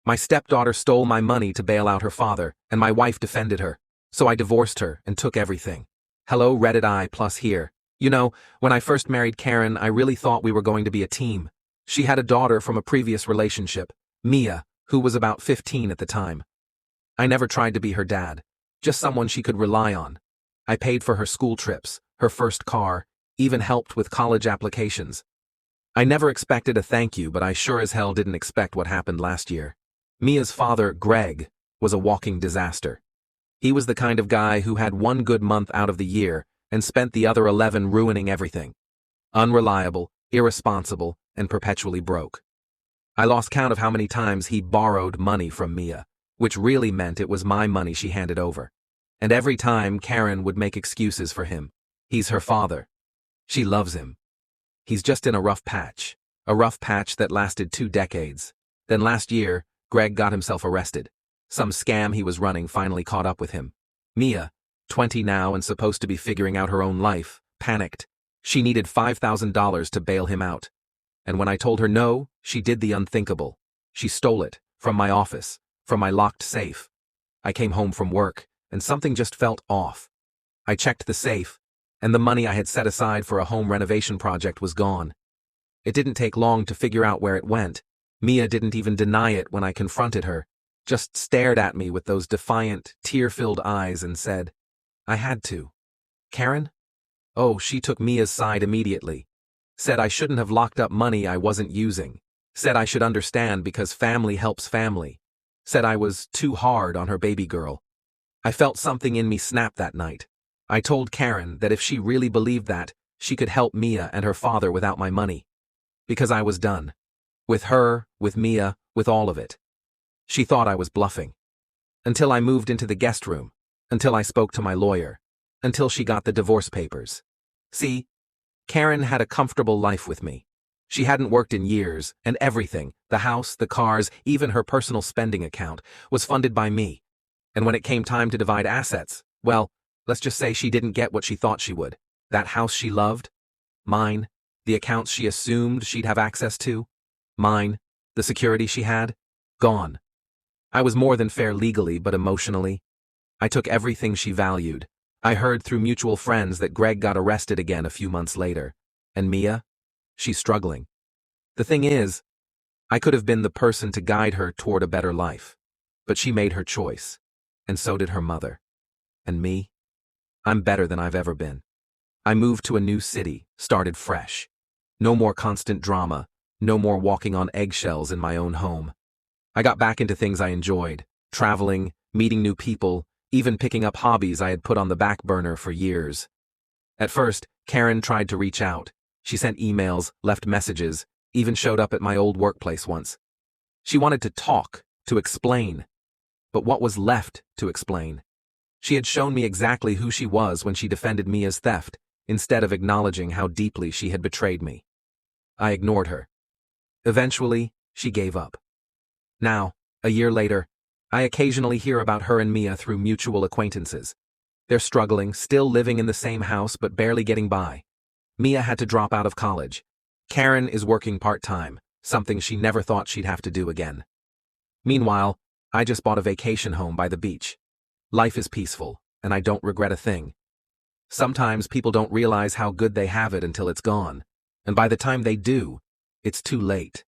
My stepdaughter stole my money to bail out her father, and my wife defended her. So I divorced her and took everything. Hello, Reddit I plus here. You know, when I first married Karen, I really thought we were going to be a team. She had a daughter from a previous relationship, Mia, who was about 15 at the time. I never tried to be her dad, just someone she could rely on. I paid for her school trips, her first car, even helped with college applications. I never expected a thank you, but I sure as hell didn't expect what happened last year. Mia's father, Greg, was a walking disaster. He was the kind of guy who had one good month out of the year and spent the other 11 ruining everything. Unreliable, irresponsible, and perpetually broke. I lost count of how many times he borrowed money from Mia, which really meant it was my money she handed over. And every time Karen would make excuses for him. He's her father. She loves him. He's just in a rough patch that lasted 2 decades. Then last year, Greg got himself arrested. Some scam he was running finally caught up with him. Mia, 20 now and supposed to be figuring out her own life, panicked. She needed $5,000 to bail him out. And when I told her no, she did the unthinkable. She stole it, from my office, from my locked safe. I came home from work, and something just felt off. I checked the safe, and the money I had set aside for a home renovation project was gone. It didn't take long to figure out where it went. Mia didn't even deny it when I confronted her, just stared at me with those defiant, tear-filled eyes and said, "I had to." Karen? Oh, she took Mia's side immediately. Said I shouldn't have locked up money I wasn't using. Said I should understand because family helps family. Said I was too hard on her baby girl. I felt something in me snap that night. I told Karen that if she really believed that, she could help Mia and her father without my money. Because I was done. With her, with Mia, with all of it. She thought I was bluffing. Until I moved into the guest room. Until I spoke to my lawyer. Until she got the divorce papers. See, Karen had a comfortable life with me. She hadn't worked in years, and everything, the house, the cars, even her personal spending account, was funded by me. And when it came time to divide assets, well, let's just say she didn't get what she thought she would. That house she loved? Mine. The accounts she assumed she'd have access to? Mine. The security she had? Gone. I was more than fair legally, but emotionally. I took everything she valued. I heard through mutual friends that Greg got arrested again a few months later. And Mia? She's struggling. The thing is, I could have been the person to guide her toward a better life. But she made her choice. And so did her mother. And me? I'm better than I've ever been. I moved to a new city, started fresh. No more constant drama, no more walking on eggshells in my own home. I got back into things I enjoyed, traveling, meeting new people, even picking up hobbies I had put on the back burner for years. At first, Karen tried to reach out. She sent emails, left messages, even showed up at my old workplace once. She wanted to talk, to explain. But what was left to explain? She had shown me exactly who she was when she defended Mia's theft, instead of acknowledging how deeply she had betrayed me. I ignored her. Eventually, she gave up. Now, a year later, I occasionally hear about her and Mia through mutual acquaintances. They're struggling, still living in the same house but barely getting by. Mia had to drop out of college. Karen is working part-time, something she never thought she'd have to do again. Meanwhile, I just bought a vacation home by the beach. Life is peaceful, and I don't regret a thing. Sometimes people don't realize how good they have it until it's gone, and by the time they do, it's too late.